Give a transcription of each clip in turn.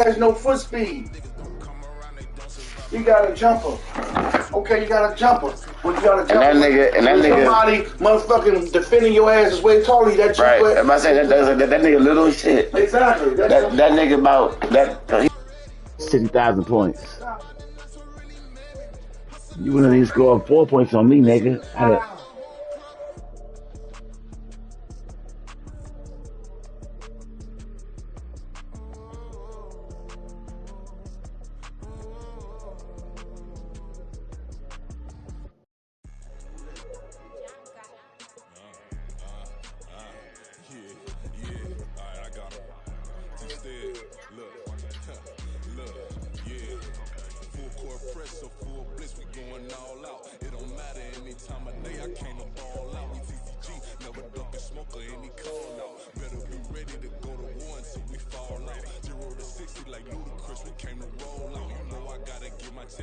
has no foot speed. You got a jumper. Okay, you got a jumper. When you got a jumper, and that nigga, somebody motherfucking defending your ass is way taller. That right. I'm saying that nigga little as shit. Exactly. That nigga about that 60,000 points. You wouldn't even score 4 points on me, nigga.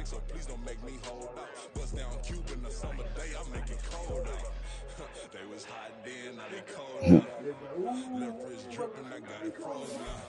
So please don't make me hold out. Bust down Cuban a summer day, I make it cold out. They was hot then, now they cold now. Left wrist dripping, I got it froze now.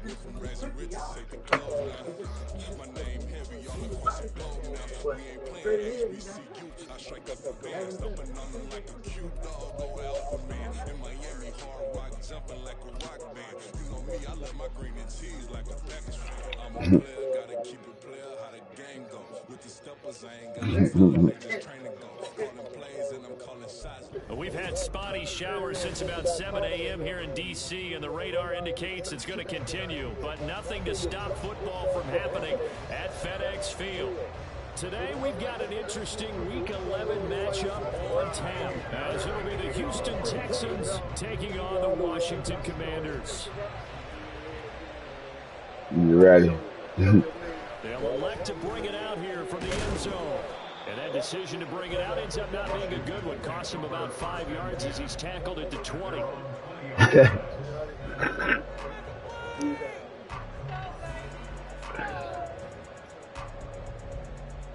Went from rags to riches, take the clothes now. My name heavy on the cross of gold now. We ain't playing HBCU. I strike up the band, stumping on them like a cute dog, go alpha man. In Miami, hard rock, jumping like a rock band. You know me, I love my green and cheese like a Packers fan. I'm a player, gotta keep it player, how the game go. With the steppers, I ain't got no time, they just train to go. Calling plays and I'm calling shots. We've had spotty showers since about 7 a.m. here in D.C., and the radar indicates it's going to continue, but nothing to stop football from happening at FedEx Field. Today, we've got an interesting Week 11 matchup on tap, as it'll be the Houston Texans taking on the Washington Commanders. You ready? They'll elect to bring it out here from the end zone. And that decision to bring it out ends up not being a good one. Costs him about 5 yards as he's tackled at the 20.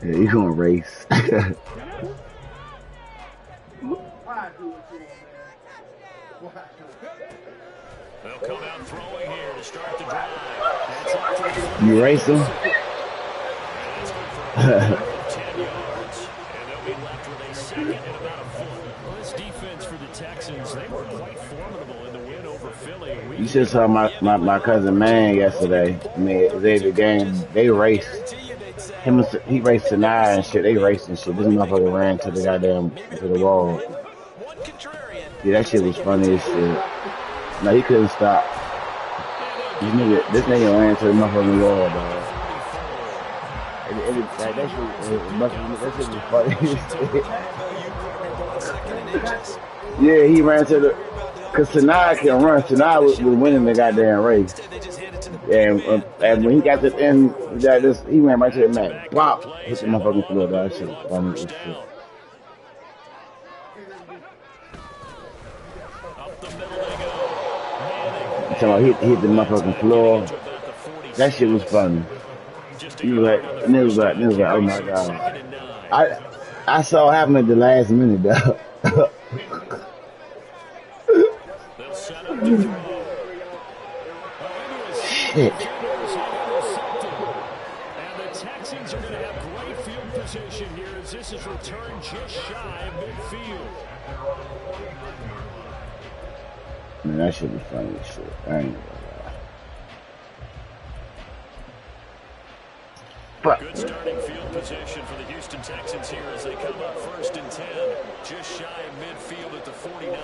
Yeah, he's gonna race. They'll come out throwing here to start the drive. You race him? 10 yards, and they'll be left with a second and about a foot. Well, this defense for the Texans, they were quite formidable in the win over Philly. You should saw my cousin Man yesterday. I mean, the game, they raced. He raced Tanai and shit. They raced and shit. This motherfucker ran to the goddamn to the wall. Yeah, that shit was funny as shit. No, he couldn't stop. This nigga ran to the motherfucking wall, dog. That shit was funny. Yeah, he ran to the. Cause Tanai can run. Tanai was winning the goddamn race. And when he got to the end, he ran right to the mat. Wow, hit the motherfucking floor. That shit was funny as shit. So he hit the motherfucking floor. That shit was funny. He was like, oh my god. I saw it happen at the last minute, though. Shit. And the Texans are going to have great field position here as this is returned just shy of midfield. Man, that shit was funny as shit. I ain't gonna lie. But good starting field position for the Houston Texans here as they come up 1st and 10, just shy of midfield at the 49.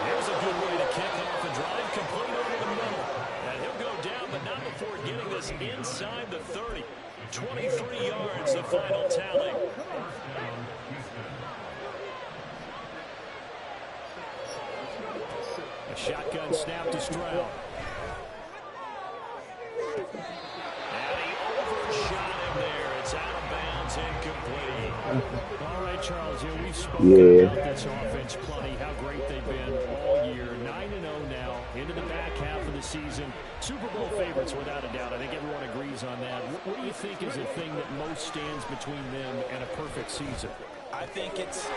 Here's a good way to kick off the drive, complete over the middle. And he'll go down, but not before getting this inside the 30. 23 yards, the final tally. A shotgun snap to Stroud. And he overshot him there. It's out of bounds, incomplete. All right, Charles, we've spoken about this offense plenty, how great they've been all year. 9-0 now, into the back half of the season. Super Bowl favorites, without a doubt. I think everyone agrees on that. What do you think is the thing that most stands between them and a perfect season? I think it's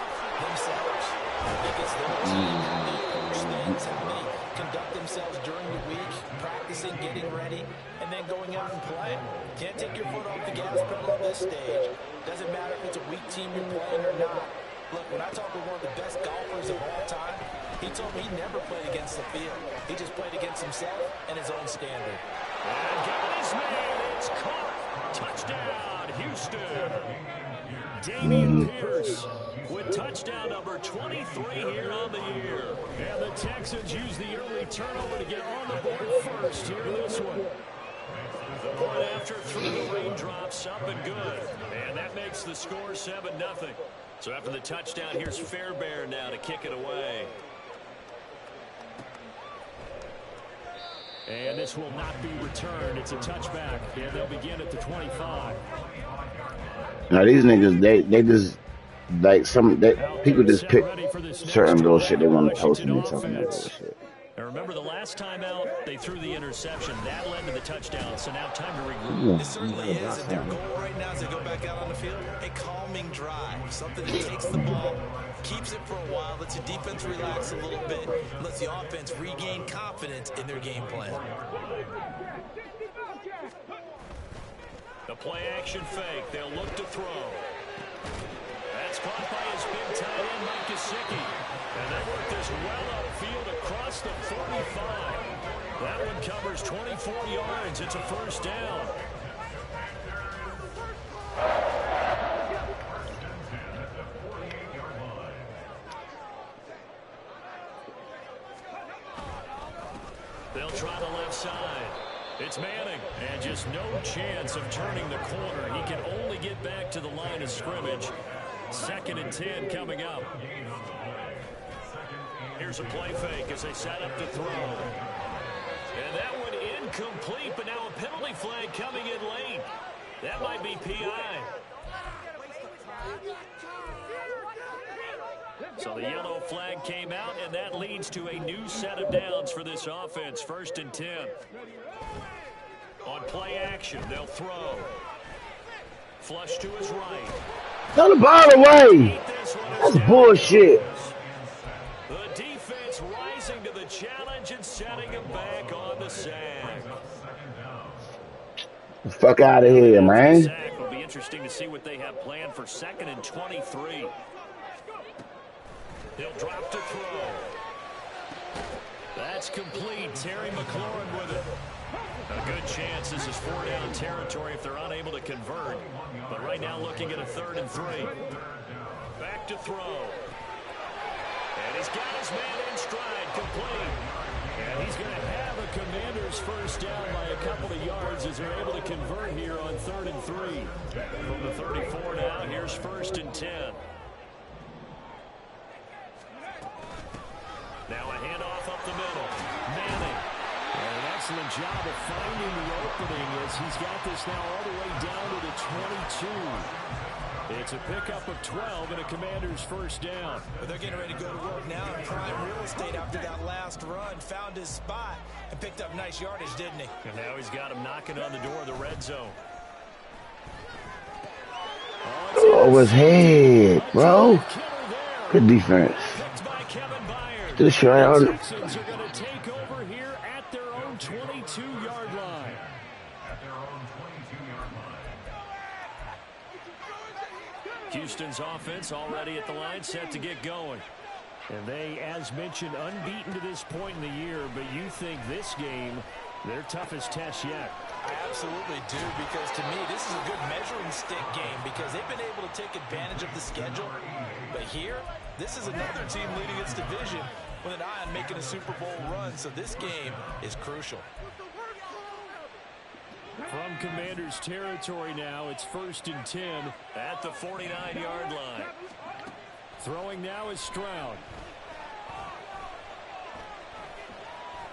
themselves. I think it's their team, how they approach things, how they conduct themselves during the week, practicing, getting ready, and then going out and playing. Can't take your foot off the gas pedal at this stage. Doesn't matter if it's a weak team you're playing or not. Look, when I talk with one of the best golfers of all time, he told me he never played against the field. He just played against himself and his own standard. And God is made. It's caught. Touchdown, Houston. Dameon Pierce with touchdown number 23 here on the year. And the Texans use the early turnover to get on the board first here in this one. The point after through the raindrops, up and good. And that makes the score 7-0. So after the touchdown, here's Fairbairn now to kick it away. And this will not be returned. It's a touchback. And they'll begin at the 25. Now these niggas, they just like people just pick certain bullshit they want to post and they talking about bullshit. Now remember, the last time out, they threw the interception. That led to the touchdown, so now time to regroup. It certainly is, and their goal right now as they go back out on the field, a calming drive. Something that takes the ball, keeps it for a while, lets the defense relax a little bit, lets the offense regain confidence in their game plan. The play-action fake. They'll look to throw. That's caught by his big tight end, Mike Gesicki. And they work this well upfield across the 45. That one covers 24 yards. It's a first down. They'll try the left side. It's Manning, and just no chance of turning the corner. He can only get back to the line of scrimmage. 2nd and 10 coming up. Here's a play fake as they set up to throw. And that one incomplete, but now a penalty flag coming in late. That might be PI. So the yellow flag came out, and that leads to a new set of downs for this offense. 1st and 10. On play action, they'll throw. Flush to his right. Throw the ball away. That's bullshit. The defense rising to the challenge and setting him back on the sack. Fuck out of here, man. It'll be interesting to see what they have planned for 2nd and 23. He'll drop to throw. That's complete. Terry McLaurin with it. A good chance this is 4-down territory if they're unable to convert. But right now looking at a 3rd and 3. Back to throw. And he's got his man in stride, complete. And he's going to have a Commanders first down by a couple of yards as they're able to convert here on 3rd and 3. From the 34 now, here's 1st and 10. Now a handoff up the middle. Manning. And an excellent job of finding the opening as he's got this now all the way down to the 22. It's a pickup of 12 and a Commander's first down. But they're getting ready to go to work now in prime real estate after that last run. Found his spot and picked up nice yardage, didn't he? And now he's got him knocking on the door of the red zone. Oh, his head, bro. Good defense. The Texans are going to take over here at their own 22-yard line. Houston's offense already at the line, set to get going. And they, as mentioned, unbeaten to this point in the year, but you think this game, their toughest test yet. I absolutely do, because to me, this is a good measuring stick game because they've been able to take advantage of the schedule. But here, this is another team leading its division with an eye on making a Super Bowl run, so this game is crucial. From Commanders territory now, it's 1st and 10 at the 49-yard line. Throwing now is Stroud.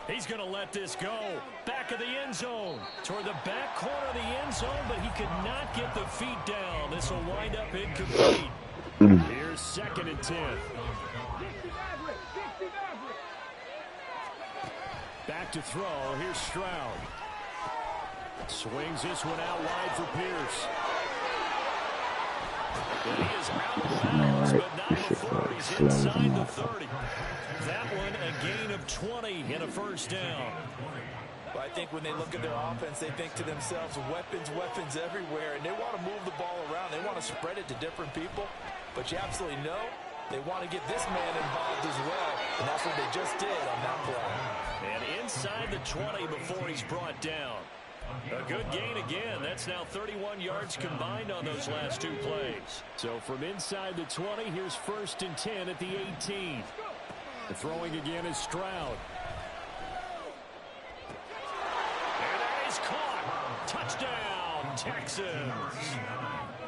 He's going to let this go. Back of the end zone. Toward the back corner of the end zone, but he could not get the feet down. This will wind up incomplete. Here's 2nd and 10. Back to throw. Here's Stroud. Swings this one out wide for Pierce. And he is out of bounds, Alright, but not this shit before he's slow as a inside the motherfucker. 30. That one, a gain of 20 and a first down. Well, I think when they look at their offense, they think to themselves, weapons, weapons everywhere, and they want to move the ball around. They want to spread it to different people, but you absolutely know they want to get this man involved as well, and that's what they just did on that play. And inside the 20 before he's brought down. A good gain again. That's now 31 yards combined on those last two plays. So from inside the 20, here's 1st and 10 at the 18. The throwing again is Stroud. And that is caught. Touchdown, Texans.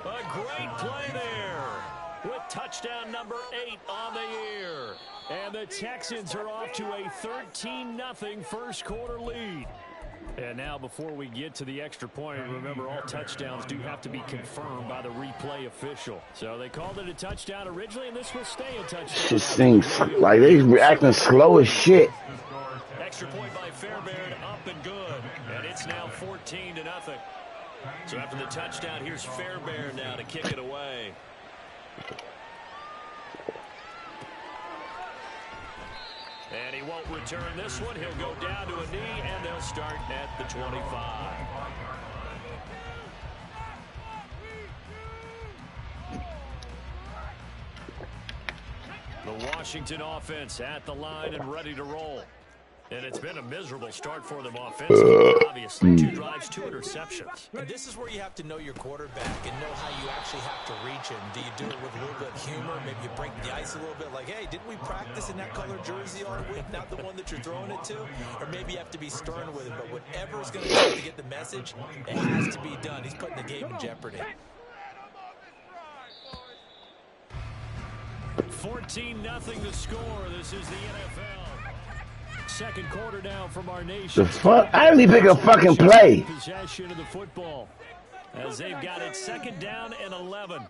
A great play there with touchdown number 8 on the year. And the Texans are off to a 13-0 first quarter lead. And now before we get to the extra point, remember all touchdowns do have to be confirmed by the replay official. So they called it a touchdown originally, and this will stay a touchdown. Shit stinks. Like they reacting slow as shit. Extra point by Fairbairn, up and good. And it's now 14-0. So after the touchdown, here's Fairbairn now to kick it away. And he won't return this one. He'll go down to a knee, and they'll start at the 25. The Washington offense at the line and ready to roll. And it's been a miserable start for them offensively. Obviously, 2 drives, 2 interceptions. And this is where you have to know your quarterback and know how you actually have to reach him. Do you do it with a little bit of humor? Maybe you break the ice a little bit like, hey, didn't we practice in that color jersey all week? Not the one that you're throwing it to? Or maybe you have to be stern with it. But whatever is going to do to get the message, it has to be done. He's putting the game in jeopardy. 14-0 the score. This is the NFL. Second quarter now from our nation. The fuck? I didn't even pick a fucking play. Possession of the football as they've got it 2nd down and 11.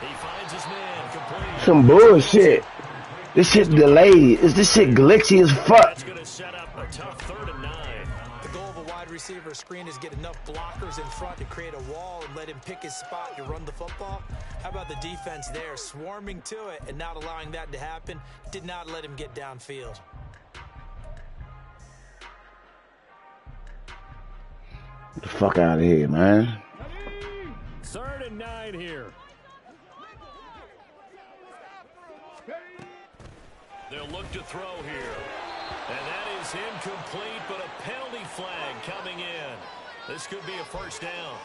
He finds his man complete. Some bullshit. This shit delayed. Is this shit glitchy as fuck? That's going to set up a tough 3rd and 9. The goal of a wide receiver screen is get enough blockers in front to create a wall and let him pick his spot to run the football. How about the defense there, swarming to it and not allowing that to happen? Did not let him get downfield. Get the fuck out of here, man. 3rd and 9 here. They'll look to throw here. And that is incomplete, but a penalty flag coming in. This could be a first down.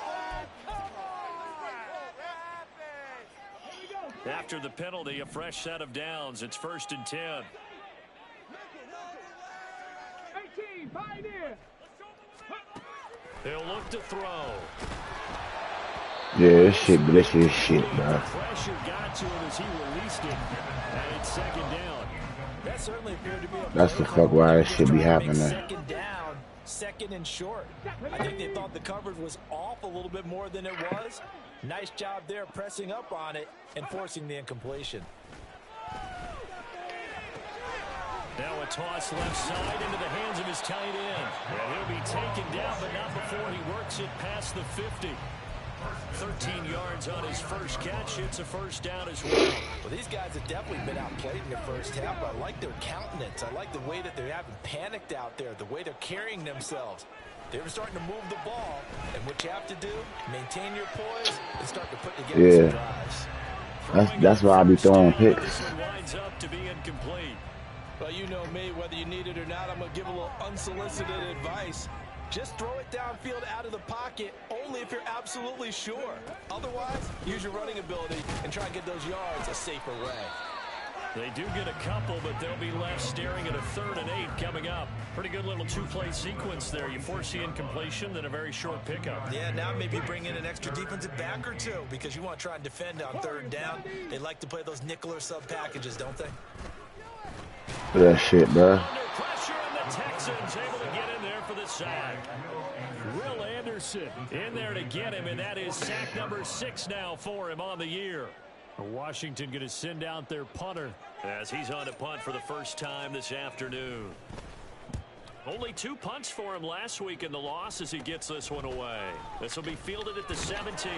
After the penalty, a fresh set of downs. It's 1st and 10. 18, pioneer. They'll look to throw. Yeah, this shit glitchy as shit, bro. Pressure got to him as he released it. And it's 2nd down. That certainly appeared to be a That's the fuck why this shit be happening. 2nd down, 2nd and short. I think they thought the coverage was off a little bit more than it was. Nice job there pressing up on it and forcing the incompletion. Now a toss left side into the hands of his tight end. And he'll be taken down, but not before he works it past the 50. 13 yards on his first catch. It's a first down as well. Well, these guys have definitely been outplayed in the first half. I like their countenance. I like the way that they haven't panicked out there, the way they're carrying themselves. They're starting to move the ball, and what you have to do, maintain your poise and start to put together some drives. That's why I be throwing picks. This one winds up to be incomplete. Well, you know me, whether you need it or not, I'm going to give a little unsolicited advice. Just throw it downfield out of the pocket only if you're absolutely sure. Otherwise, use your running ability and try and get those yards a safer way. They do get a couple, but they'll be left staring at a 3rd and 8 coming up. Pretty good little 2-play sequence there. You force the incompletion, then a very short pickup. Yeah, now maybe bring in an extra defensive back or 2 because you want to try and defend on 3rd down. They like to play those nickel or sub packages, don't they? That shit, bro. Under pressure, and the Texans able to get in there for the sack. Will Anderson in there to get him, and that is sack number 6 now for him on the year. Washington going to send out their punter as he's on to punt for the first time this afternoon. Only 2 punts for him last week in the loss as he gets this one away. This will be fielded at the 17.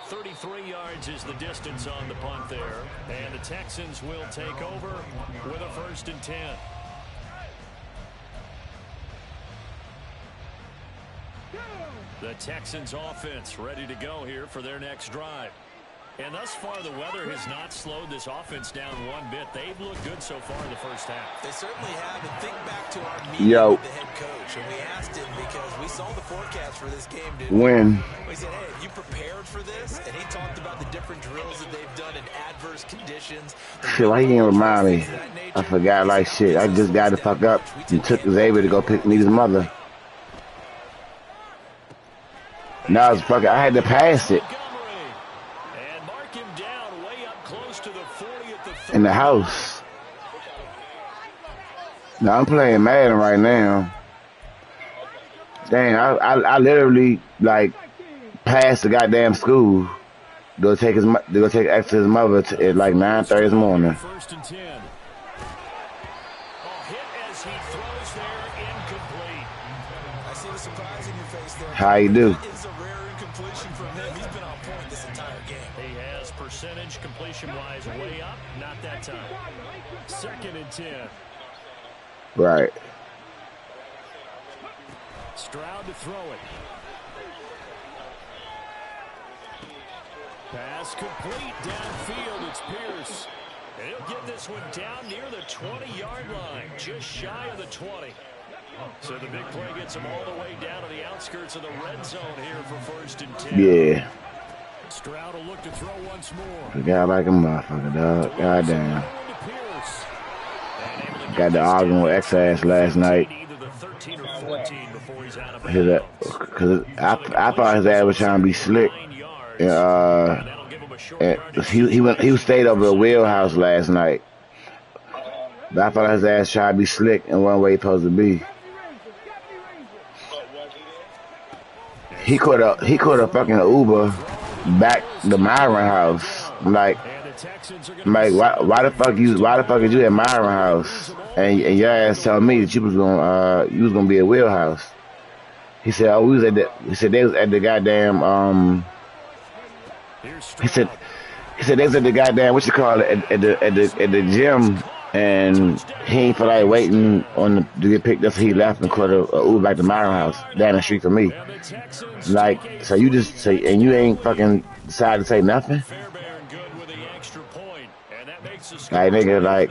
33 yards is the distance on the punt there. And the Texans will take over with a 1st and 10. The Texans offense ready to go here for their next drive. And thus far, the weather has not slowed this offense down one bit. They've looked good so far in the first half. They certainly have. And think back to our meeting with the head coach. And we asked him because we saw the forecast for this game, didn't we? We said, hey, you prepared for this? And he talked about the different drills that they've done in adverse conditions. Shit, why he didn't remind me? I forgot like shit. I just got to fuck up and took Xavier to go meet his mother. Now it's fucking, I had to pass it. In the house. Now I'm playing Madden right now. Dang, I literally like passed the goddamn school. Go take X to his mother at like 9:30 this morning. 1st and 10. Hit as he throws there, incomplete. I see the surprise in your face there. How you do? That is a rare incompletion from him. He's been on point this entire game. He has percentage completion-wise way up. Not that time. 2nd and 10. Right. Stroud to throw it. Pass complete downfield. It's Pierce. And he'll get this one down near the 20-yard line. Just shy of the 20. So the big play gets him all the way down to the outskirts of the red zone here for 1st and 10. Yeah. Stroud will look to throw once more. The guy like a motherfucker, dog. Goddamn. Got the argument with X-Ass last night. Cause I thought his ass was trying to be slick. And he stayed over at Wheelhouse last night. But I thought his ass tried to be slick and one way he's supposed to be. He could have fucking Uber back to Myron house. Like why the fuck is you at Myron house and your ass telling me that you was gonna be at Wheelhouse? He said, oh, we was at they was at the goddamn he said they was at the goddamn what you call it at the gym, and he ain't feel like waiting to get picked up, so he left and caught a Uber back to Myron house down the street from me. Like, so you just say, and you ain't fucking decided to say nothing? Like, nigga, like,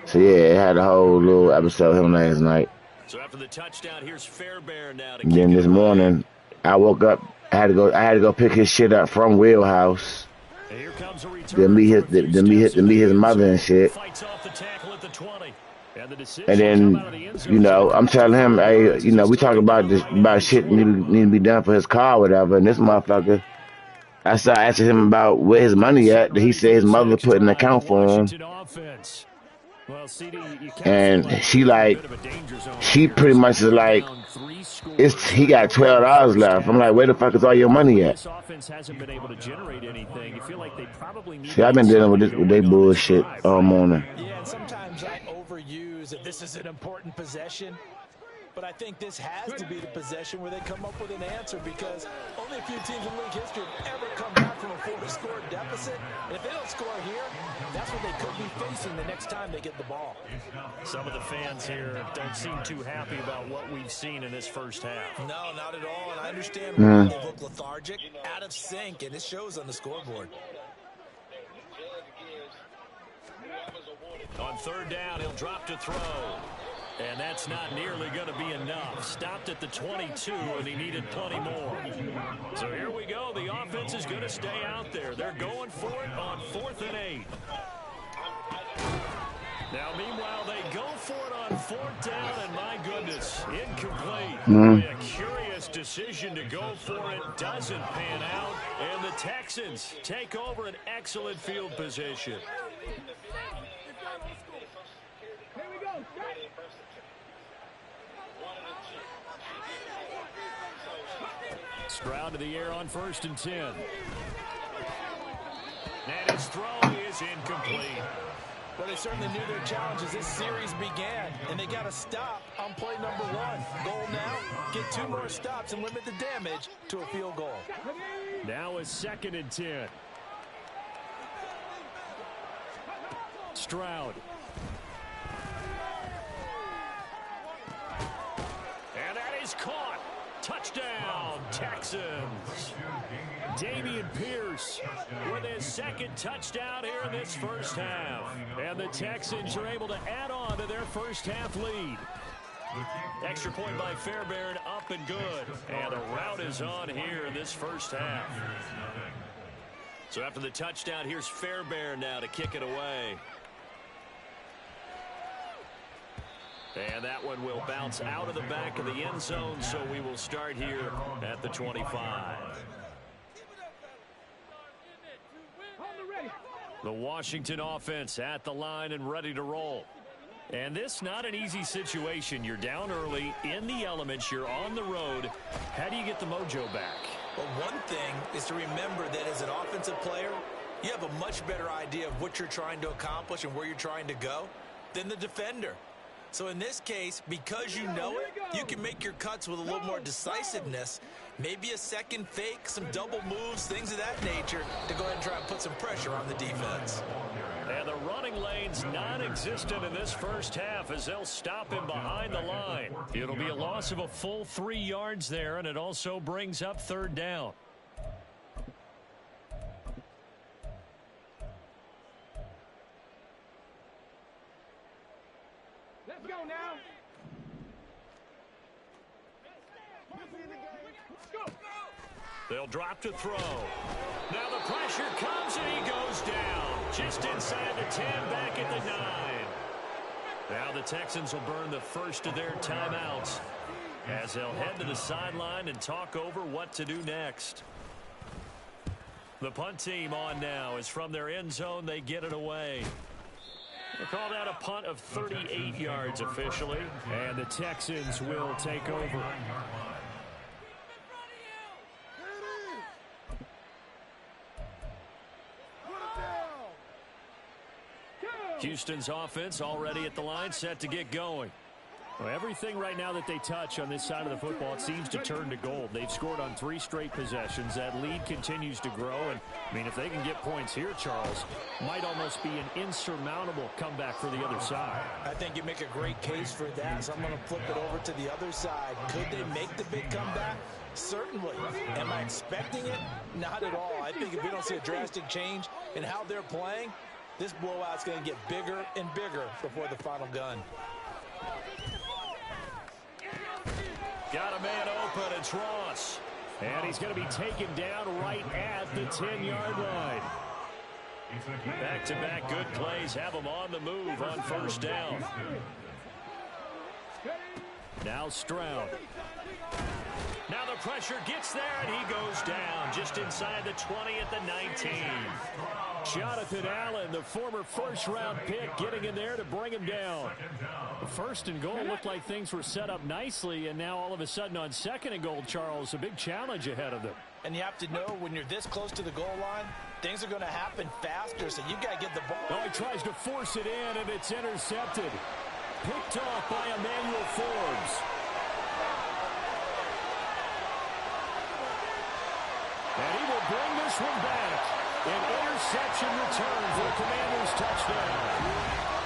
so yeah, it had a whole little episode of him last night. So after the touchdown, here's Fairbairn now to then this morning, I woke up, I had to go pick his shit up from Wheelhouse. Then meet his mother and shit. And then, you know, I'm telling him, hey, you know, we talk about shit need to be done for his car or whatever, and this motherfucker, I started asking him about where his money at, that he said his mother put in an account for him. And she pretty much is like, he got $12 left. I'm like, where the fuck is all your money at? See, I've been dealing with their bullshit all morning. Yeah, and sometimes I overuse that this is an important possession. But I think this has to be the possession where they come up with an answer, because only a few teams in league history have ever come back from a 4-score deficit. And if they don't score here, that's what they could be facing the next time they get the ball. Some of the fans here don't seem too happy about what we've seen in this first half. No, not at all. And I understand why they look lethargic, out of sync, and it shows on the scoreboard. On 3rd down, he'll drop to throw. And that's not nearly going to be enough. Stopped at the 22, and he needed plenty more. So here we go. The offense is going to stay out there. They're going for it on 4th and 8. Now, meanwhile, they go for it on 4th down, and my goodness, incomplete. A curious decision to go for it. Doesn't pan out, and the Texans take over an excellent field position. Here we go. Stroud to the air on 1st and 10. And his throw is incomplete. Well, they certainly knew their challenge as this series began, and they got to stop on play number 1. Goal now, get 2 more stops and limit the damage to a field goal. Now a 2nd and 10. Stroud. And that is caught. Touchdown, Texans. Dameon Pierce with his 2nd touchdown here in this first half. And the Texans are able to add on to their first half lead. Extra point by Fairbairn, up and good. And a rout is on here in this first half. So after the touchdown, here's Fairbairn now to kick it away. And that one will bounce out of the back of the end zone, so we will start here at the 25. The Washington offense at the line and ready to roll. And this not an easy situation. You're down early, in the elements, you're on the road. How do you get the mojo back? Well, one thing is to remember that as an offensive player, you have a much better idea of what you're trying to accomplish and where you're trying to go than the defender. So in this case, because you know it, you can make your cuts with a little more decisiveness, maybe a second fake, some double moves, things of that nature, to go ahead and try and put some pressure on the defense. And the running lane's non-existent in this first half as they'll stop him behind the line. It'll be a loss of a full 3 yards there, and it also brings up 3rd down. Let's go now. Go. They'll drop to throw. Now the pressure comes and he goes down. Just inside the 10, back at the 9. Now the Texans will burn the first of their timeouts as they'll head to the sideline and talk over what to do next. The punt team on now is from their end zone. They get it away. They call that a punt of 38 yards officially, and the Texans will take over. Houston's offense already at the line, set to get going. Well, everything right now that they touch on this side of the football, it seems to turn to gold. They've scored on 3 straight possessions. That lead continues to grow. And, I mean, if they can get points here, Charles, might almost be an insurmountable comeback for the other side. I think you make a great case for that. So I'm going to flip it over to the other side. Could they make the big comeback? Certainly. Am I expecting it? Not at all. I think if we don't see a drastic change in how they're playing, this blowout's going to get bigger and bigger before the final gun. Got a man open, it's Ross. And he's going to be taken down right at the 10-yard line. Back-to-back good plays have him on the move on first down. Now Stroud. Now the pressure gets there, and he goes down just inside the 20 at the 19. Jonathan Allen, the former first-round pick, getting in there to bring him down. The 1st and goal looked like things were set up nicely, and now all of a sudden on 2nd and goal, Charles, a big challenge ahead of them. And you have to know when you're this close to the goal line, things are going to happen faster, so you've got to get the ball. Oh, he tries to force it in, and it's intercepted. Picked off by Emmanuel Forbes. And he will bring this one back. An interception return for the Commanders' touchdown.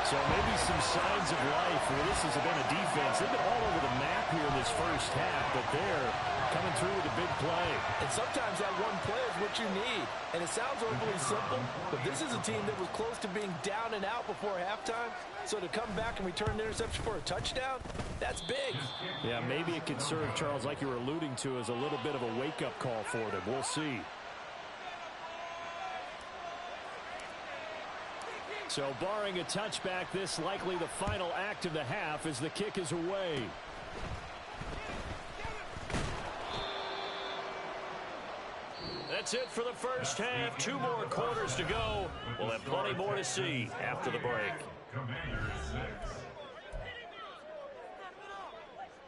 So maybe some signs of life where this has been a defense. They've been all over the map here in this first half, but they're coming through with a big play. And sometimes that one play is what you need. And it sounds overly simple, but this is a team that was close to being down and out before halftime. So to come back and return the interception for a touchdown, that's big. Yeah, maybe it could serve, Charles, like you were alluding to, as a little bit of a wake-up call for them. We'll see. So barring a touchback, this likely the final act of the half as the kick is away. That's it for the first half. 2 more quarters to go. We'll have plenty more to see after the break. Commanders 6.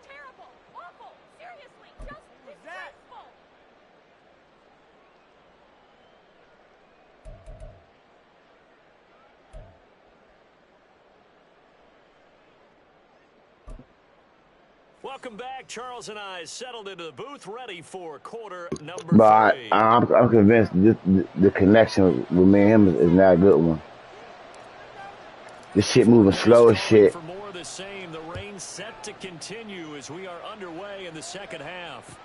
Terrible, awful, seriously, just disgraceful. Welcome back. Charles and I settled into the booth, ready for quarter number But 3. I'm convinced the connection with me and him is not a good one. This shit moving slow as shit. For more of the same, the rain set to continue as we are underway in the second half.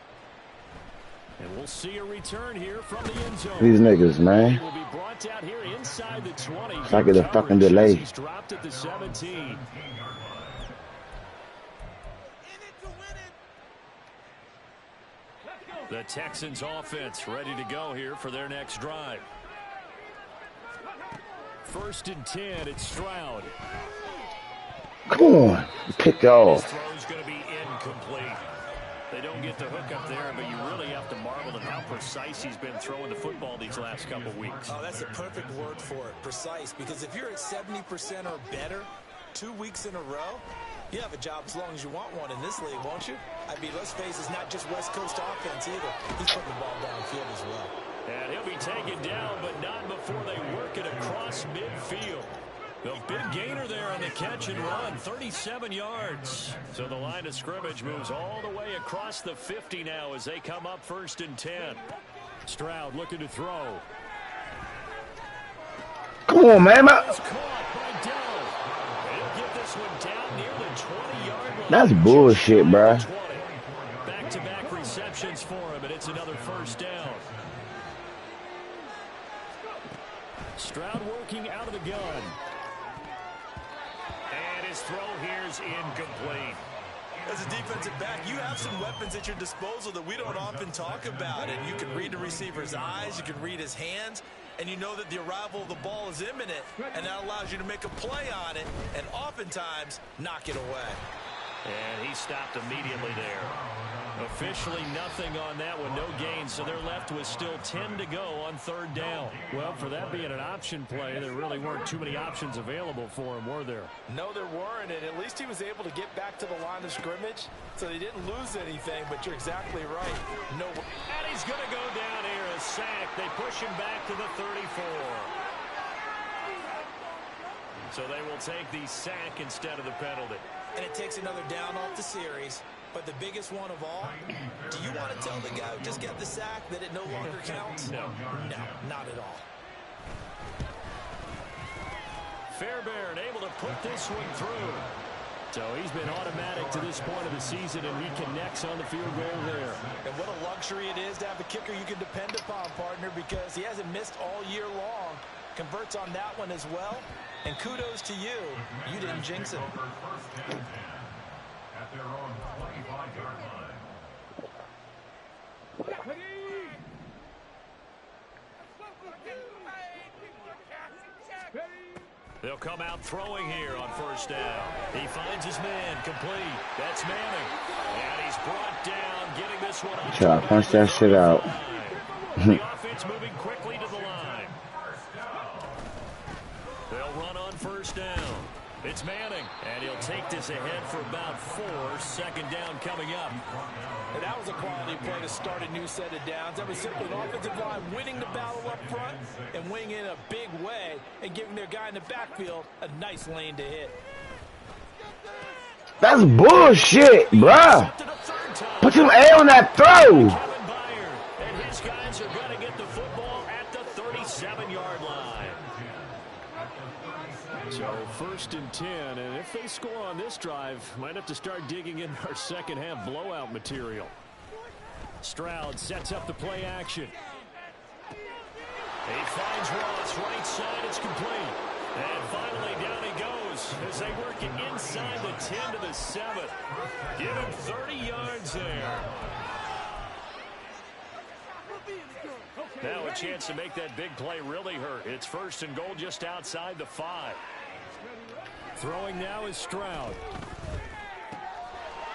And we'll see a return here from the end zone. These niggas, man. Will be brought out here inside the 20. It's like it's a fucking delay. He's dropped at the 17. The Texans offense ready to go here for their next drive. 1st and 10, it's Stroud. Come on, pick off. His throw's going to be incomplete. They don't get the hook up there, but you really have to marvel at how precise he's been throwing the football these last couple weeks. Oh, that's a perfect word for it, precise, because if you're at 70% or better 2 weeks in a row, you have a job as long as you want one in this league, won't you? I mean, let's face it, it's not just West Coast offense either. He's putting the ball downfield as well. And he'll be taken down, but not before they work it across midfield. The big gainer there on the catch and run, 37 yards. So the line of scrimmage moves all the way across the 50 now as they come up 1st and 10. Stroud looking to throw. Come on, man. It's caught by Dell. He'll get this one down near the 20-yard line. That's bullshit, bruh. Back-to-back receptions for him, and it's another 1st down. Stroud working out of the gun. And his throw here is incomplete. As a defensive back, you have some weapons at your disposal that we don't often talk about. And you can read the receiver's eyes, you can read his hands, and you know that the arrival of the ball is imminent, and that allows you to make a play on it and oftentimes knock it away. And he stopped immediately there. Officially nothing on that one, no gain, so they're left with still 10 to go on 3rd down. Well, for that being an option play, there really weren't too many options available for him, were there? No, there weren't, and at least he was able to get back to the line of scrimmage, so they didn't lose anything, but you're exactly right. No. And he's going to go down here, a sack. They push him back to the 34. So they will take the sack instead of the penalty. And it takes another down off the series. But the biggest one of all, do you want to tell the guy who just got the sack that it no longer counts? No. No, not at all. Fairbairn able to put this one through. So he's been automatic to this point of the season, and he connects on the field goal there. And what a luxury it is to have a kicker you can depend upon, partner, because he hasn't missed all year long. Converts on that one as well. And kudos to you. You didn't jinx him. At their own 25-yard line. They'll come out throwing here on 1st down. He finds his man, complete. That's Manning. And he's brought down, getting this one up. Try to punch that shit out. The offense moving quickly to the line. They'll run on 1st down. It's Manning, and he'll take this ahead for about 4. 2nd down coming up. And that was a quality play to start a new set of downs. That was simply an offensive line winning the battle up front and winning in a big way and giving their guy in the backfield a nice lane to hit. That's bullshit, bruh. Put some A on that throw. And his guys are going to get the football at the 37-yard line. So 1st and 10, and if they score on this drive, might have to start digging in our second half blowout material. Stroud sets up the play action. He finds Ross right side, it's complete. And finally down he goes as they work it inside the 10 to the 7. Give him 30 yards there. Now a chance to make that big play really hurt. It's 1st and goal just outside the 5. Throwing now is Stroud.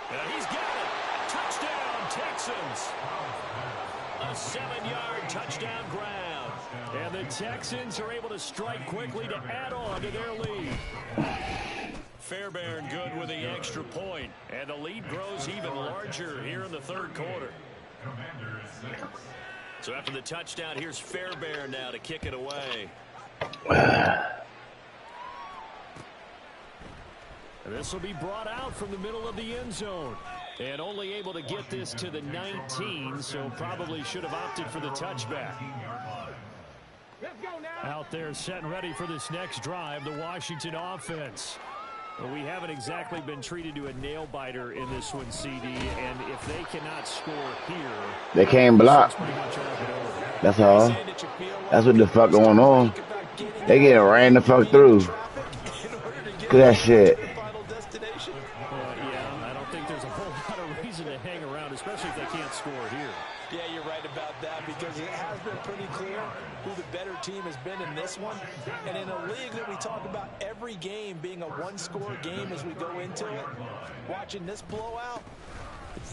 And he's got it. Touchdown, Texans. A 7-yard touchdown grab. And the Texans are able to strike quickly to add on to their lead. Fairbairn good with the extra point. And the lead grows even larger here in the 3rd quarter. So after the touchdown, here's Fairbairn now to kick it away. And this will be brought out from the middle of the end zone. And only able to get this to the 19, so probably should have opted for the touchback. Out there set and ready for this next drive, the Washington offense. Well, we haven't exactly been treated to a nail-biter in this one, CD, and if they cannot score here... They can't block. That's all. That's what the fuck going on. They get ran the fuck through. Look at that shit. Yeah, I don't think there's a whole lot of reason to hang around, especially if they can't score here. Yeah, you're right about that, because it has been pretty clear who the better team has been in this one. And in a league that we talk about every game being a one-score game as we go into it, watching this blowout,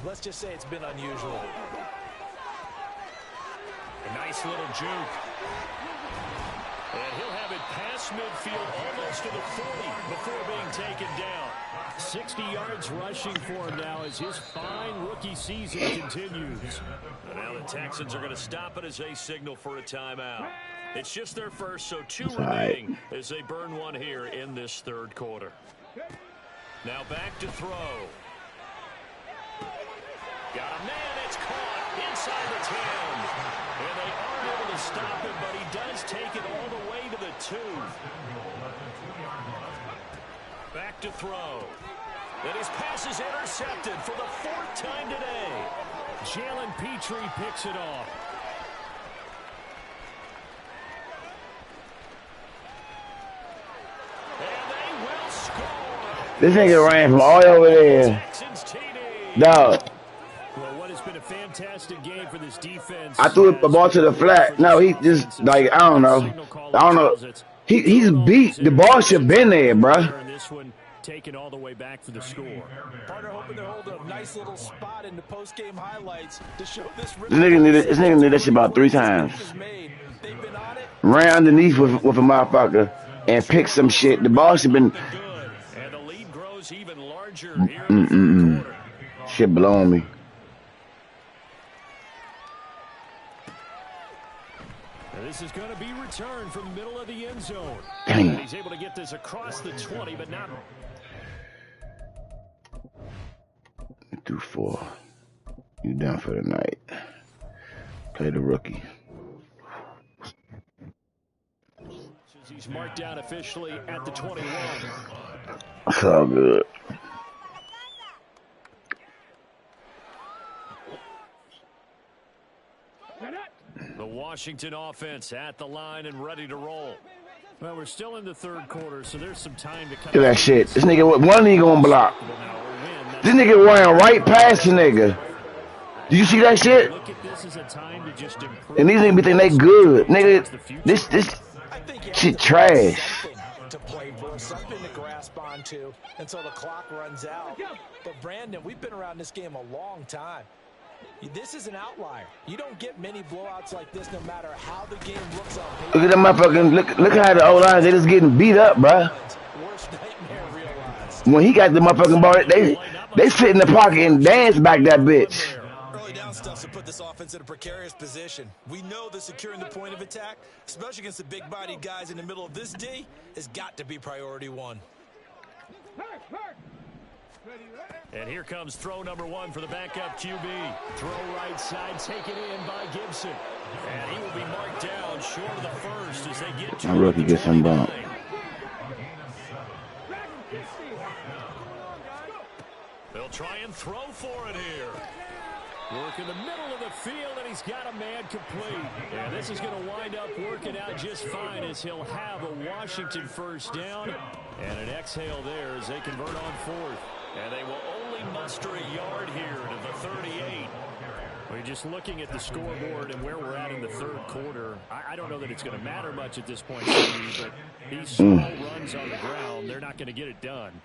let's just say it's been unusual. A nice little juke. And he'll have it past midfield almost to the 40 before being taken down. 60 yards rushing for him now as his fine rookie season continues. And now the Texans are going to stop it as they signal for a timeout. It's just their first, so 2 remaining as they burn one here in this third quarter. Now back to throw. Got a man, it's caught inside the 10. And they aren't able to stop him, but he does take it all the way to the 2. Back to throw. And his pass is intercepted for the 4th time today. Jalen Petrie picks it off. And they will score. This nigga ran from all over there. Dog. Well, what has been a fantastic game for this defense. I threw the ball to the flat. No, he just, like, I don't know. He's beat. The ball should have been there, bro. Taken all the way back for the score. Partner hoping to hold a nice little spot in the post-game highlights to show this nigga did that shit about 3 times. Ran underneath with a motherfucker and picked some shit. The ball should have been. And the lead grows even larger here in the third quarter. Shit blowing me. This is going to be returned from the middle of the end zone. Dang. He's able to get this across the 20, but not. 2-4. You done for the night. Play the rookie. He's marked down officially at the 21. That's all good. The Washington offense at the line and ready to roll. Well, we're still in the third quarter, so there's some time to come. Look at that shit. This nigga, one nigga gonna block. This nigga ran right past the nigga. Did you see that shit? Look at this as a time to just improve. And these niggas be thinking they good. Nigga, this shit trash. To play for, something to grasp onto until the clock runs out. But Brandon, we've been around this game a long time. This is an outlier. You don't get many blowouts like this no matter how the game looks on paper. Look at them motherfucking, look how the O-line, they just getting beat up, bruh. Worst nightmare realized. When he got the motherfucking ball, they sit in the pocket and dance back that bitch. Early down stuff to put this offense in a precarious position. We know that securing the point of attack, especially against the big-bodied guys in the middle of this D, has got to be priority 1. And here comes throw number 1 for the backup QB. Throw right side, taken in by Gibson. And he will be marked down short of the first as they get to My rookie gets some bump. They'll try and throw for it here. Work in the middle of the field, and he's got a man complete. And this is going to wind up working out just fine as he'll have a Washington first down. And an exhale there as they convert on 4th. And they will only muster a yard here to the 38. We're just looking at the scoreboard and where we're at in the third quarter. I don't know that it's going to matter much at this point, but these small runs on the ground, they're not going to get it done.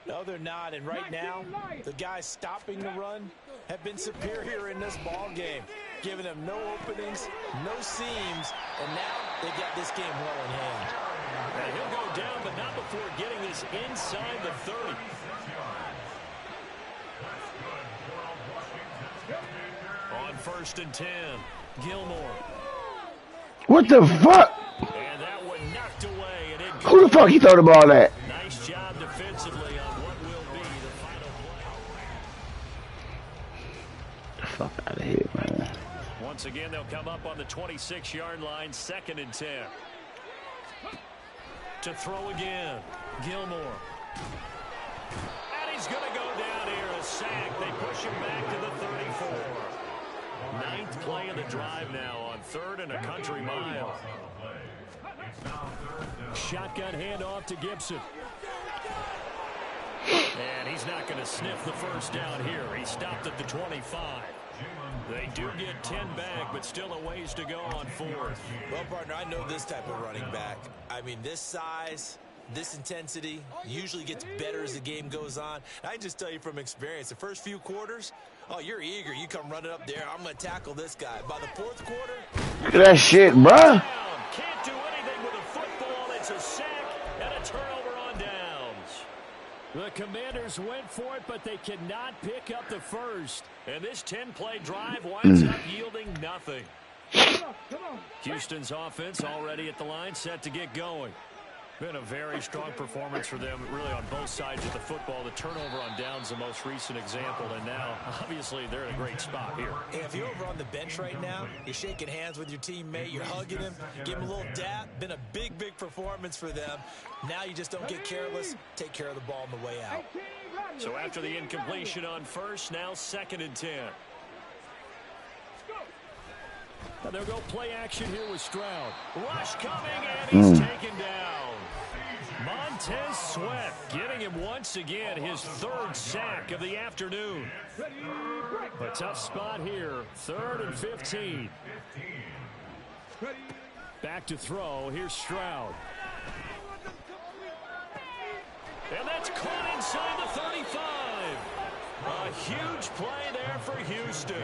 No, they're not. And right now, the guys stopping the run have been superior in this ball game, giving them no openings, no seams, and now they've got this game well in hand. And he'll go down, but not before getting this inside the 30. On 1st and 10, Gilmore. What the fuck? And that one knocked away. And Who the fuck he throw the ball at? Nice job defensively on what will be the final Fuck out of here, man. Once again, they'll come up on the 26-yard line, 2nd and 10. To throw again, Gilmore. And he's going to go down here, a sack. They push him back to the 34. 9th play of the drive now on 3rd and a country mile. Shotgun handoff to Gibson. And he's not going to sniff the first down here. He stopped at the 25. They do get 10 back, but still a ways to go on 4th. Well, partner, I know this type of running back. I mean, this size, this intensity usually gets better as the game goes on. I can just tell you from experience, the first few quarters, oh, you're eager. You come running up there. I'm going to tackle this guy. By the 4th quarter, look at that shit, bruh. Can't do anything with a football. It's a sack and a turnover on downs. The Commanders went for it, but they cannot pick up the first. And this 10-play drive winds up yielding nothing. Houston's offense already at the line, set to get going. Been a very strong performance for them, really, on both sides of the football. The turnover on downs, the most recent example, and now, obviously, they're in a great spot here. Hey, if you're over on the bench right now, you're shaking hands with your teammate, you're hugging him, give him a little dap. Been a big, big performance for them. Now you just don't get careless. Take care of the ball on the way out. So after the incompletion on 1st, now 2nd and 10. Now they'll go play action here with Stroud. Rush coming, and he's taken down. Montez Sweat getting him once again, his 3rd sack of the afternoon. A tough spot here, 3rd and 15. Back to throw, here's Stroud. And that's caught inside the 35. A huge play there for Houston.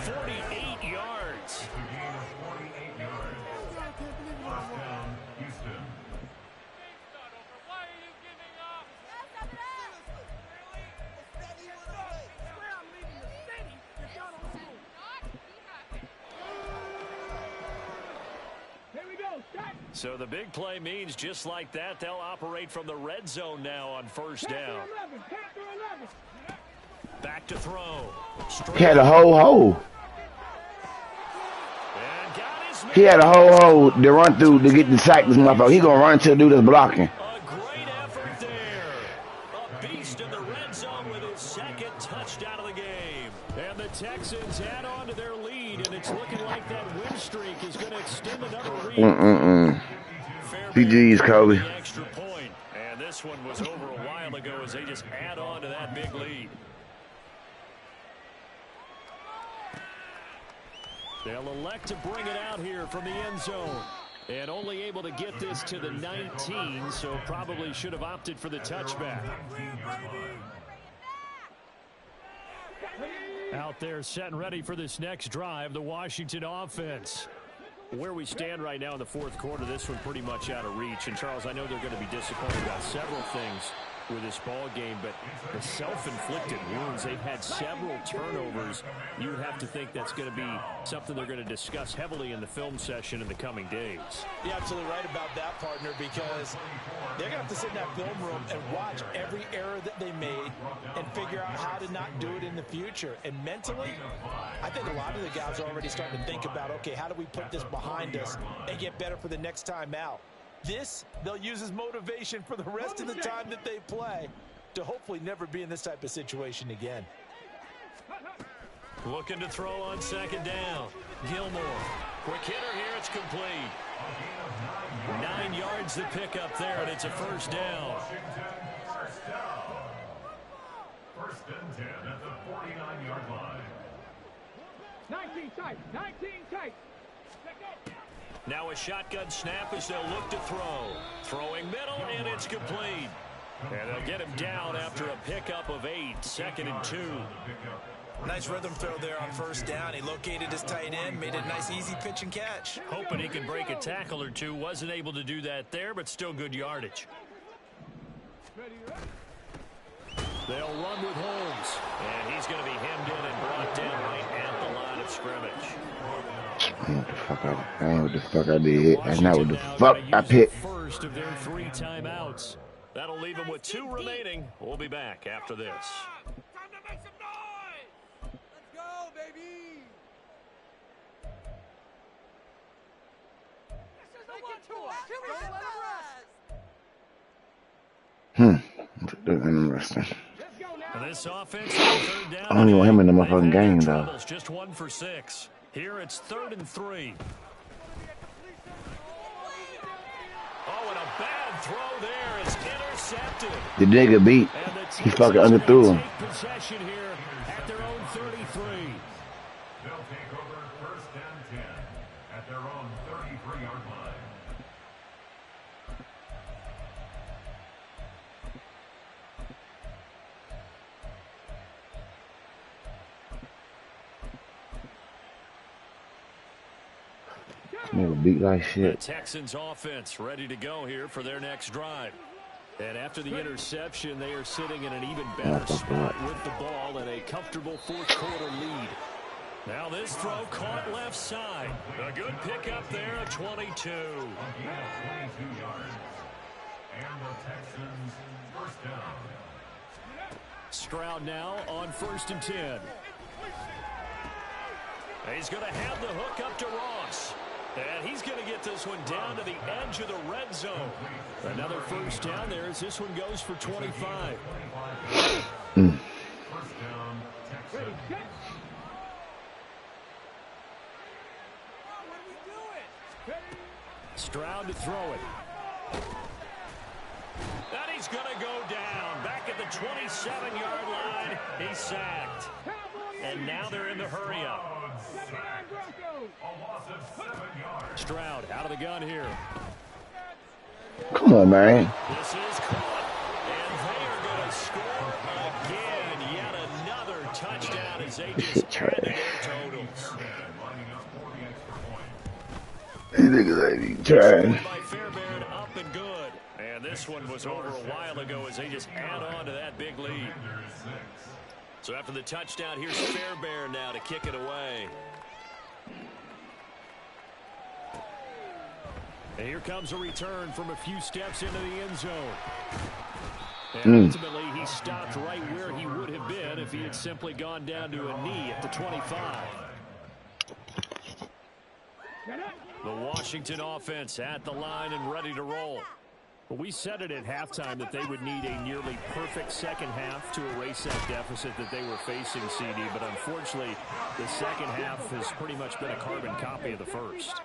48 yards. So the big play means just like that, they'll operate from the red zone now on 1st down. Back to throw. He had a whole hole. He had a whole hole to run through to get the sack. This motherfucker. He gonna run to the dude that's blocking. A great effort there. A beast in the red zone with his 2nd touchdown of the game. And the Texans add on to their lead, and it's looking like that win streak is going to extend another week. GG's, Kobe. Extra point. And this one was over a while ago as they just add on to that big lead. They'll elect to bring it out here from the end zone. And only able to get this to the 19, so probably should have opted for the touchback. Out there set and ready for this next drive, the Washington offense. Where we stand right now in the 4th quarter, this one pretty much out of reach. And, Charles, I know they're going to be disappointed about several things with this ball game, but the self-inflicted wounds, they've had several turnovers. You would have to think that's going to be something they're going to discuss heavily in the film session in the coming days. You're absolutely right about that, partner, because they're going to have to sit in that film room and watch every error that they made and figure out how to not do it in the future. And mentally, I think a lot of the guys are already starting to think about, okay, how do we put this behind us and get better for the next time out? This, they'll use as motivation for the rest of the time that they play to hopefully never be in this type of situation again. Looking to throw on 2nd down. Gilmore. Quick hitter here. It's complete. 9 yards to pick up there, and it's a 1st down. 1st and 10 at the 49-yard line. 19 tight. 19 tight. Now a shotgun snap as they'll look to throw. Throwing middle, and it's complete. And they'll get him down after a pickup of 8. 2nd and 2. Nice rhythm throw there on 1st down. He located his tight end, made it a nice easy pitch and catch. Hoping he could break a tackle or two. Wasn't able to do that there, but still good yardage. They'll run with Holmes. And he's going to be hemmed in and brought down right at the line of scrimmage. That ain't what the fuck I did. That's not what the fuck I picked. First of their 3 timeouts. That'll leave them with 2 remaining. We'll be back after this. Time to make some noise. Let's go, baby. Interesting. This offense on third down. I don't even want him in the They've motherfucking had their game, though. troubles, just 1 for 6. Here it's 3rd and 3. Oh, and a bad throw there is intercepted. The nigga beat. He fucking underthrew him. Possession here at their own 33. They'll take over 1st and 10 at their own 33-yard line. Nigga beat like shit. The Texans offense ready to go here for their next drive. And after the interception, they are sitting in an even better spot with the ball and a comfortable 4th quarter lead. Now this throw caught left side. A good pickup there at 22. 22 yards. And the Texans 1st down. Stroud now on 1st and 10. He's going to have the hook up to Ross. And he's going to get this one down to the edge of the red zone. Another 1st down there as this one goes for 25. 1st down, Texans. Stroud to throw it. And he's going to go down. Back at the 27-yard line. He's sacked. And now they're in the hurry-up. Stroud out of the gun here. Come on, man. This is caught. And they are going to score again. Yet another touchdown as they just add to their totals. These niggas ain't even trying. By Fairbairn, up and good. And this one was over a while ago as they just add on to that big lead. So after the touchdown, here's Fairbairn now to kick it away. And here comes a return from a few steps into the end zone. And ultimately, he stopped right where he would have been if he had simply gone down to a knee at the 25. The Washington offense at the line and ready to roll. Well, we said it at halftime that they would need a nearly perfect second half to erase that deficit that they were facing, CD. But unfortunately, the second half has pretty much been a carbon copy of the first.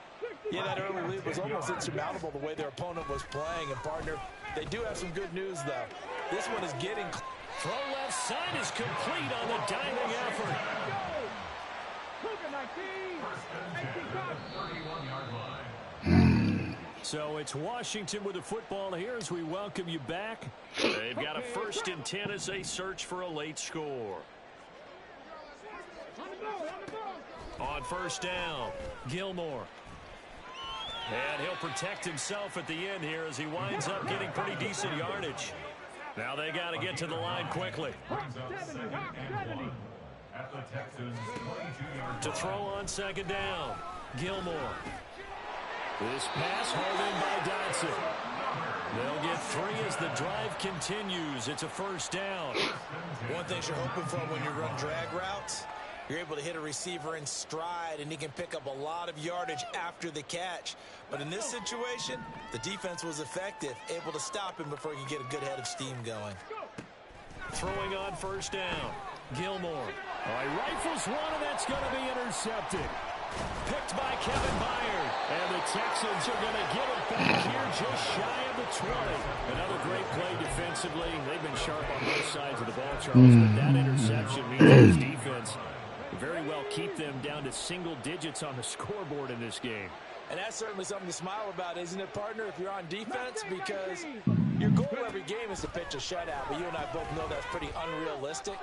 Yeah, that early lead was almost insurmountable the way their opponent was playing. And, partner, they do have some good news, though. This one is getting... Throw left side is complete on the diving effort. So it's Washington with the football here as we welcome you back. They've got a 1st and 10 as they search for a late score. On 1st down, Gilmore. And he'll protect himself at the end here as he winds up getting pretty decent yardage. Now they got to get to the line quickly. To throw on 2nd down, Gilmore. This pass hauled in by Dodson. They'll get 3 as the drive continues. It's a 1st down. One thing you're hoping for when you run drag routes, you're able to hit a receiver in stride, and he can pick up a lot of yardage after the catch. But in this situation, the defense was effective, able to stop him before he could get a good head of steam going. Throwing on 1st down, Gilmore. He rifles one, and that's going to be intercepted. Picked by Kevin Byard. And the Texans are going to get it back here just shy of the 20. Another great play defensively. They've been sharp on both sides of the ball, Charles, but that interception means his defense very well keep them down to single digits on the scoreboard in this game. And that's certainly something to smile about, isn't it, partner, if you're on defense? Because your goal every game is to pitch a shutout, but you and I both know that's pretty unrealistic.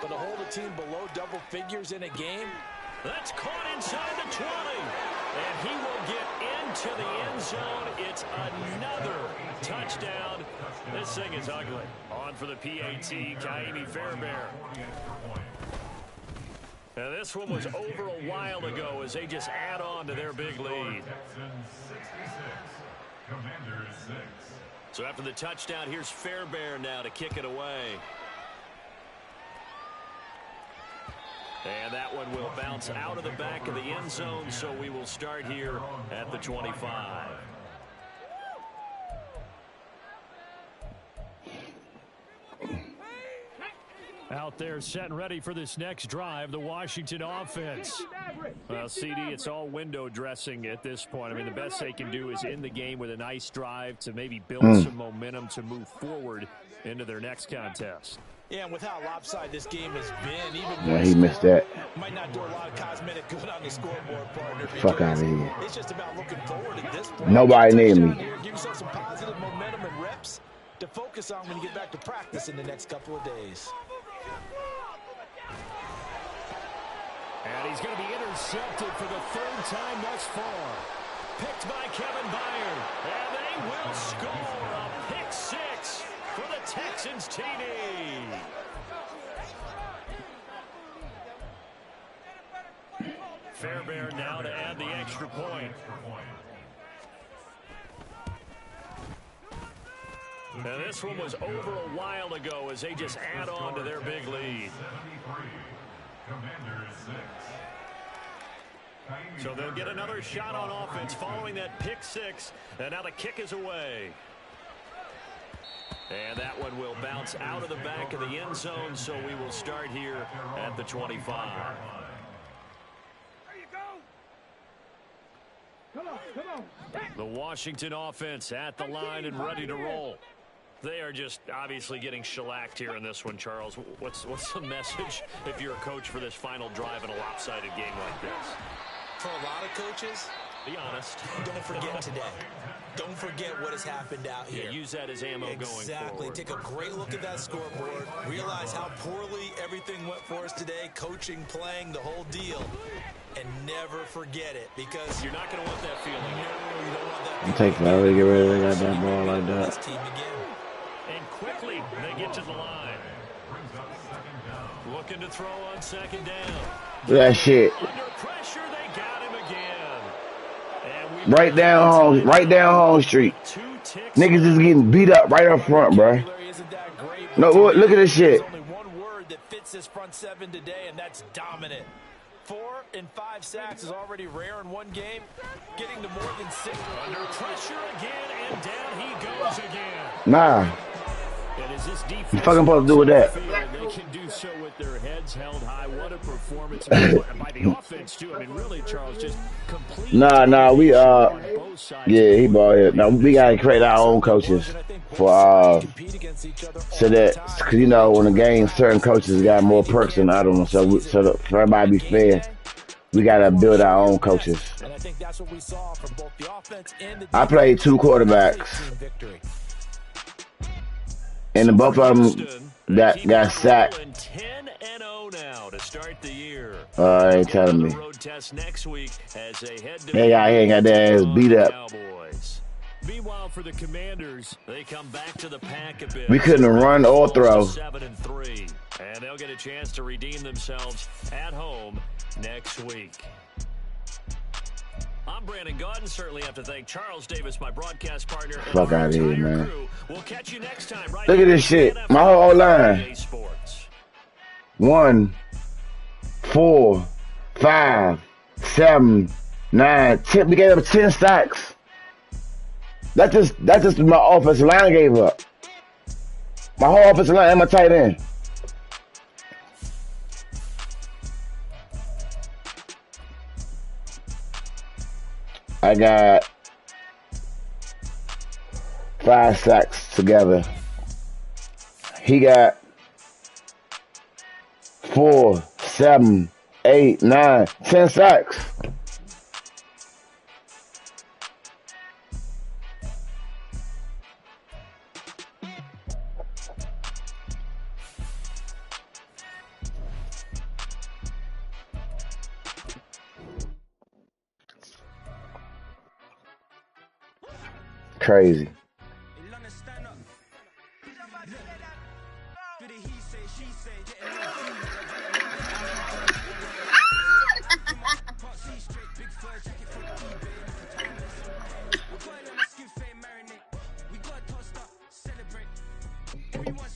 But to hold a team below double figures in a game, that's caught inside the 20. And he will get into the end zone. It's another touchdown. This thing is ugly. On for the PAT, Kaimi Fairbairn. Now this one was over a while ago as they just add on to their big lead. So after the touchdown, here's Fairbairn now to kick it away. And that one will bounce out of the back of the end zone, so we will start here at the 25. Out there set and ready for this next drive, the Washington offense. Well, CD, it's all window dressing at this point. I mean, the best they can do is in the game with a nice drive to maybe build some momentum to move forward into their next contest. Yeah, and with how lopsided this game has been, even Yeah, he missed that. might not do a lot of cosmetic good on the scoreboard, partner. Fuck out of here. It's just about looking forward at this point. Nobody near me. Give yourself some positive momentum and reps to focus on when you get back to practice in the next couple of days. And he's going to be intercepted for the third time thus far. Picked by Kevin Byard. And they will score a pick six for the Texans TD. Fairbairn now to add the extra point. Now this one was over a while ago as they just add on to their big lead. So they'll get another shot on offense following that pick six. And now the kick is away. And that one will bounce out of the back of the end zone, so we will start here at the 25. The Washington offense at the line and ready to roll. They are just obviously getting shellacked here in this one, Charles. What's the message if you're a coach for this final drive in a lopsided game like this? For a lot of coaches, be honest. Don't forget today. Don't forget what has happened out here. Yeah, use that as ammo going forward. Exactly. Take a great look at that scoreboard. Realize how poorly everything went for us today. Coaching, playing, the whole deal. And never forget it, because you're not going to want that feeling. No, you don't want that feeling. You take forever to get rid of that ball like that. Team again. And quickly, they get to the line. Looking to throw on second down. Look at that shit. Under pressure, they got him again. Right down home street. Niggas is getting beat up right up front, bro. No, look at this shit. There's only one word that fits this front seven today, and that's dominant. 4 and 5 sacks is already rare in one game. Getting to more than 6. Under pressure again, and down he goes again. Nah. You fucking supposed to do with that. They can do so with their heads held high. What a performance by the offense too. I mean, really, Charles, just complete. Nah, we yeah, he bought it. Now we gotta create our own coaches for so that, cause you know when the game, certain coaches got more perks than others. So for everybody to be fair, we gotta build our own coaches. And I think that's what we saw from both the offense and the I played 2 quarterbacks. And both of them got sacked. 10-0 now to start the year. Ain't telling me. Road test next week as they head to he ain't got their ass beat up. Cowboys. Meanwhile, for the Commanders, they come back to the pack a bit. We couldn't run or throw. 7-3, and they'll get a chance to redeem themselves at home next week. I'm Brandon Gaudin. Certainly have to thank Charles Davis, my broadcast partner. Fuck out of here, man. We'll catch you next time. Right. Look at this shit. My whole line. 1, 4, 5, 7, 9, 10. We gave up 10 sacks. That's just my offensive line gave up. My whole offensive line and my tight end. I got 5 sacks together. He got 4, 7, 8, 9, 10 sacks. Crazy. We got tossed up, celebrate. We want